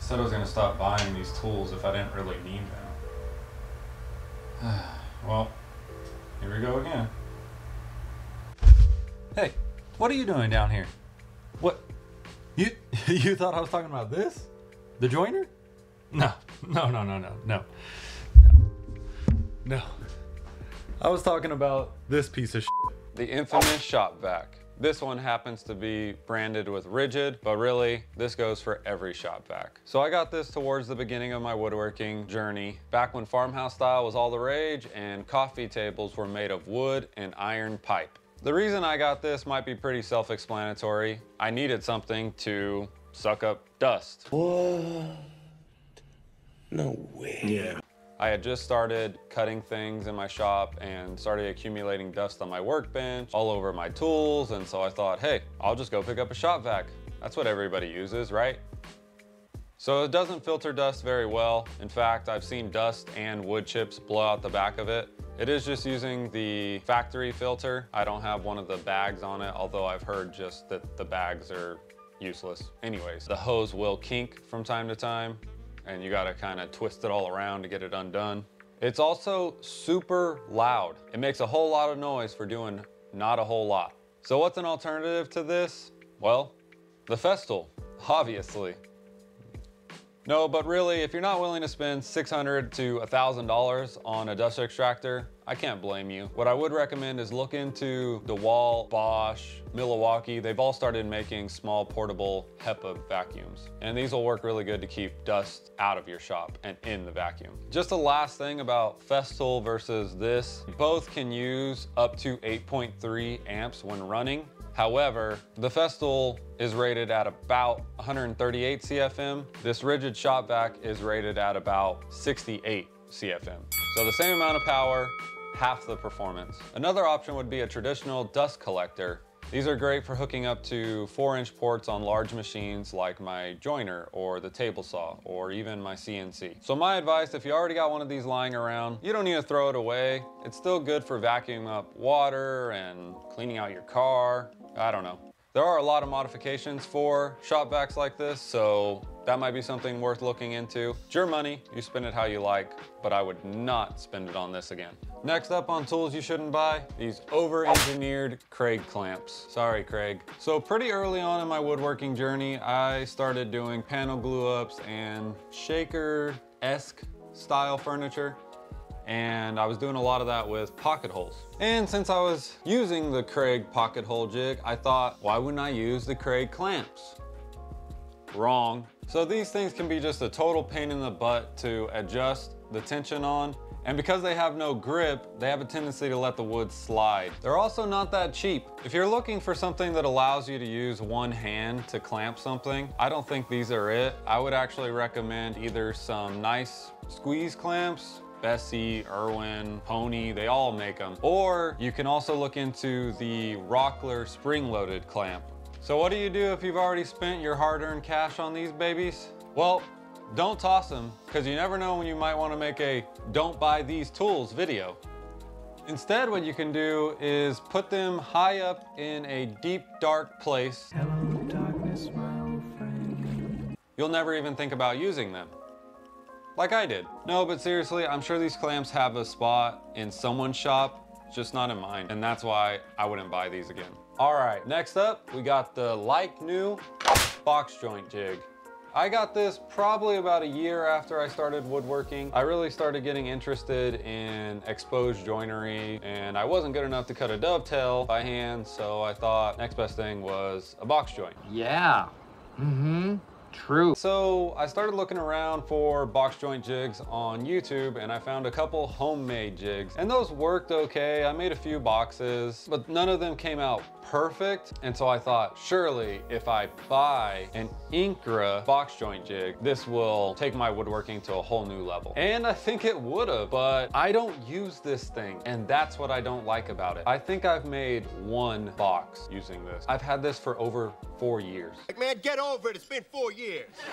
said I was gonna stop buying these tools if I didn't really need them. Well, here we go again. Hey, what are you doing down here? What? You thought I was talking about this? The joiner? No. I was talking about this piece of shit. The Infamous Shop Vac. This one happens to be branded with rigid, but really, this goes for every shop vac. So I got this towards the beginning of my woodworking journey, back when farmhouse style was all the rage and coffee tables were made of wood and iron pipe. The reason I got this might be pretty self-explanatory. I needed something to suck up dust. What? No way. Yeah. I had just started cutting things in my shop and started accumulating dust on my workbench, all over my tools, and so I thought, hey, I'll just go pick up a shop vac. That's what everybody uses, right? So it doesn't filter dust very well. In fact, I've seen dust and wood chips blow out the back of it. It is just using the factory filter. I don't have one of the bags on it, although I've heard just that the bags are useless. Anyways, the hose will kink from time to time, and you gotta kind of twist it all around to get it undone. It's also super loud. It makes a whole lot of noise for doing not a whole lot. So what's an alternative to this? Well, the Festool, obviously. No, but really, if you're not willing to spend $600 to $1,000 on a dust extractor, I can't blame you. What I would recommend is look into DeWalt, Bosch, Milwaukee. They've all started making small portable HEPA vacuums. And these will work really good to keep dust out of your shop and in the vacuum. Just the last thing about Festool versus this, both can use up to 8.3 amps when running. However, the Festool is rated at about 138 CFM. This rigid shop vac is rated at about 68 CFM. So the same amount of power, half the performance. Another option would be a traditional dust collector. These are great for hooking up to 4-inch ports on large machines like my joiner or the table saw or even my CNC. So my advice, if you already got one of these lying around, you don't need to throw it away. It's still good for vacuuming up water and cleaning out your car. I don't know. There are a lot of modifications for shop vacs like this, so that might be something worth looking into. It's your money, you spend it how you like, but I would not spend it on this again. Next up on tools you shouldn't buy, these over-engineered Craig clamps. Sorry, Craig. So pretty early on in my woodworking journey, I started doing panel glue-ups and shaker-esque style furniture. And I was doing a lot of that with pocket holes. And since I was using the Craig pocket hole jig, I thought, why wouldn't I use the Craig clamps? Wrong. So these things can be just a total pain in the butt to adjust the tension on. And because they have no grip, they have a tendency to let the wood slide. They're also not that cheap. If you're looking for something that allows you to use one hand to clamp something, I don't think these are it. I would actually recommend either some nice squeeze clamps, Bessie, Irwin, Pony, they all make them. Or you can also look into the Rockler spring-loaded clamp. So what do you do if you've already spent your hard-earned cash on these babies? Well, don't toss them, because you never know when you might want to make a don't buy these tools video. Instead, what you can do is put them high up in a deep, dark place. Hello, darkness, my old friend. You'll never even think about using them. Like I did. No, but seriously, I'm sure these clamps have a spot in someone's shop, just not in mine. And that's why I wouldn't buy these again. All right, next up, we got the like new box joint jig. I got this probably about a year after I started woodworking. I really started getting interested in exposed joinery, and I wasn't good enough to cut a dovetail by hand, so I thought next best thing was a box joint. Yeah. True. So I started looking around for box joint jigs on YouTube, and I found a couple homemade jigs, and those worked okay. I made a few boxes, but none of them came out perfect. And so I thought, surely if I buy an Incra box joint jig, this will take my woodworking to a whole new level. And I think it would have, but I don't use this thing, and that's what I don't like about it. I think I've made one box using this. I've had this for over 4 years. Like, man, get over it. It's been 4 years.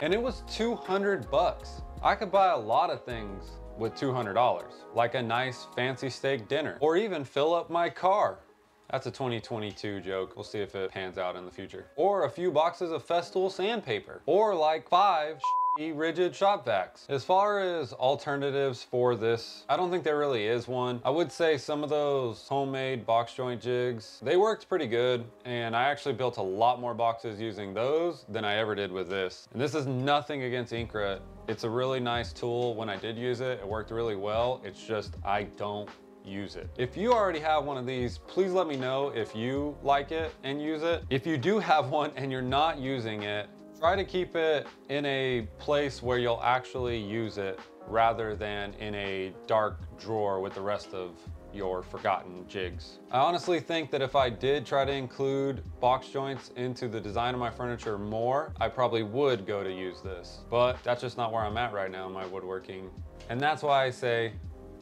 And it was 200 bucks. I could buy a lot of things with $200, like a nice fancy steak dinner, or even fill up my car. That's a 2022 joke. We'll see if it pans out in the future. Or a few boxes of Festool sandpaper, or like 5 rigid shop vacs. As far as alternatives for this, I don't think there really is one. I would say some of those homemade box joint jigs, they worked pretty good, and I actually built a lot more boxes using those than I ever did with this. And this is nothing against Inkret. It's a really nice tool. When I did use it, it worked really well. It's just I don't use it. If you already have one of these, please let me know if you like it and use it. If you do have one and you're not using it, try to keep it in a place where you'll actually use it rather than in a dark drawer with the rest of your forgotten jigs. I honestly think that if I did try to include box joints into the design of my furniture more, I probably would go to use this. But that's just not where I'm at right now in my woodworking. And that's why I say,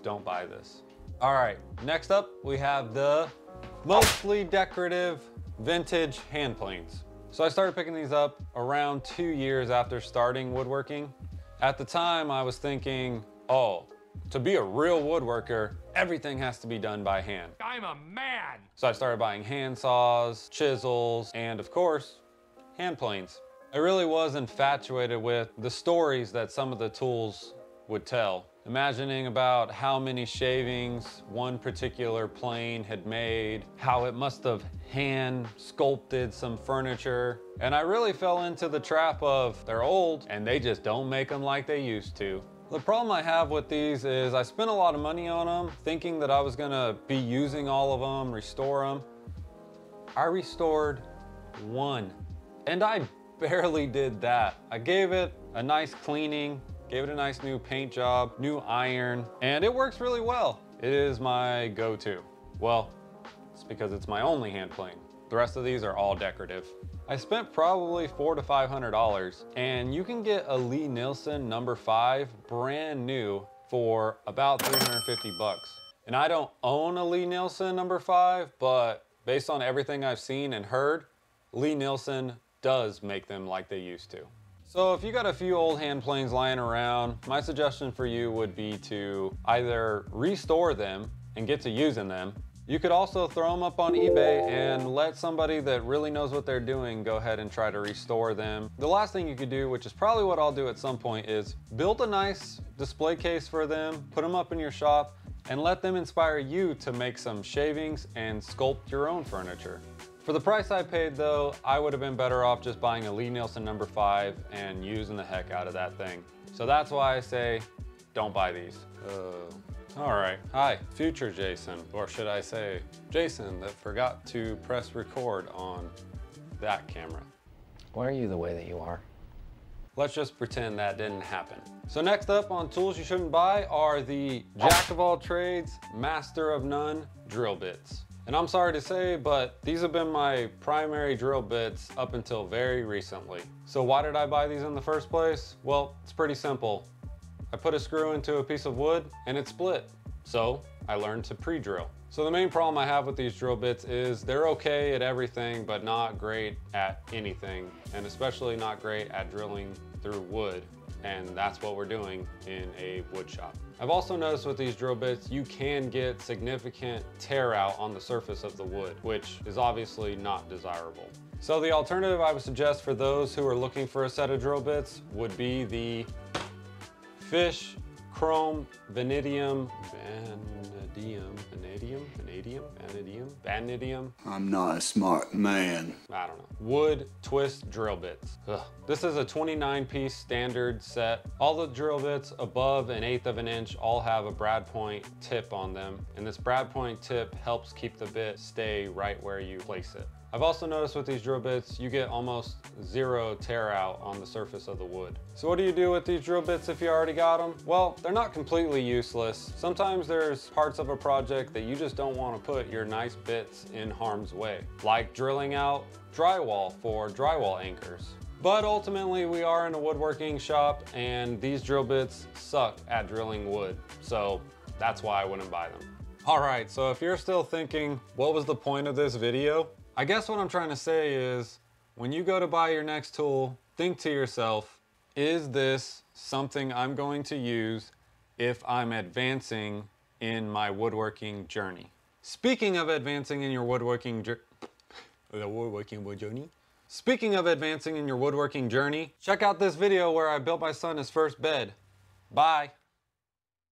don't buy this. All right, next up we have the mostly decorative vintage hand planes. So I started picking these up around 2 years after starting woodworking. At the time, I was thinking, oh, to be a real woodworker, everything has to be done by hand. I'm a man! So I started buying hand saws, chisels, and of course, hand planes. I really was infatuated with the stories that some of the tools would tell. Imagining about how many shavings one particular plane had made, how it must have hand sculpted some furniture. And I really fell into the trap of they're old and they just don't make them like they used to. The problem I have with these is I spent a lot of money on them thinking that I was gonna be using all of them, restore them. I restored one and I barely did that. I gave it a nice cleaning, gave it a nice new paint job, new iron, and it works really well. It is my go-to. Well, it's because it's my only hand plane. The rest of these are all decorative. I spent probably $400 to $500, and you can get a Lee Nielsen number 5 brand new for about 350 bucks. And I don't own a Lee Nielsen number 5, but based on everything I've seen and heard, Lee Nielsen does make them like they used to. So if you got a few old hand planes lying around, my suggestion for you would be to either restore them and get to using them. You could also throw them up on eBay and let somebody that really knows what they're doing go ahead and try to restore them. The last thing you could do, which is probably what I'll do at some point, is build a nice display case for them, put them up in your shop, and let them inspire you to make some shavings and sculpt your own furniture. For the price I paid though, I would have been better off just buying a Lee Nielsen number 5 and using the heck out of that thing. So that's why I say, don't buy these. All right, hi, future Jason, or should I say, Jason that forgot to press record on that camera. Why are you the way that you are? Let's just pretend that didn't happen. So next up on tools you shouldn't buy are the jack of all trades, master of none drill bits. And I'm sorry to say, but these have been my primary drill bits up until very recently. So why did I buy these in the first place? Well, it's pretty simple. I put a screw into a piece of wood and it split. So I learned to pre-drill. So the main problem I have with these drill bits is they're okay at everything, but not great at anything, and especially not great at drilling through wood. And that's what we're doing in a wood shop. I've also noticed with these drill bits, you can get significant tear out on the surface of the wood, which is obviously not desirable. So the alternative I would suggest for those who are looking for a set of drill bits would be the Fish Chrome Vanadium. I'm not a smart man. I don't know. Wood twist drill bits. Ugh. This is a 29-piece standard set. All the drill bits above 1/8 of an inch all have a brad point tip on them, and this brad point tip helps keep the bit stay right where you place it. I've also noticed with these drill bits, you get almost zero tear out on the surface of the wood. So what do you do with these drill bits if you already got them? Well, they're not completely useless. Sometimes there's parts of a project that you just don't want to put your nice bits in harm's way, like drilling out drywall for drywall anchors. But ultimately, we are in a woodworking shop and these drill bits suck at drilling wood. So that's why I wouldn't buy them. All right, so if you're still thinking, what was the point of this video? I guess what I'm trying to say is, when you go to buy your next tool, think to yourself, is this something I'm going to use if I'm advancing in my woodworking journey? Speaking of advancing in your woodworking journey, Speaking of advancing in your woodworking journey, check out this video where I built my son his first bed. Bye.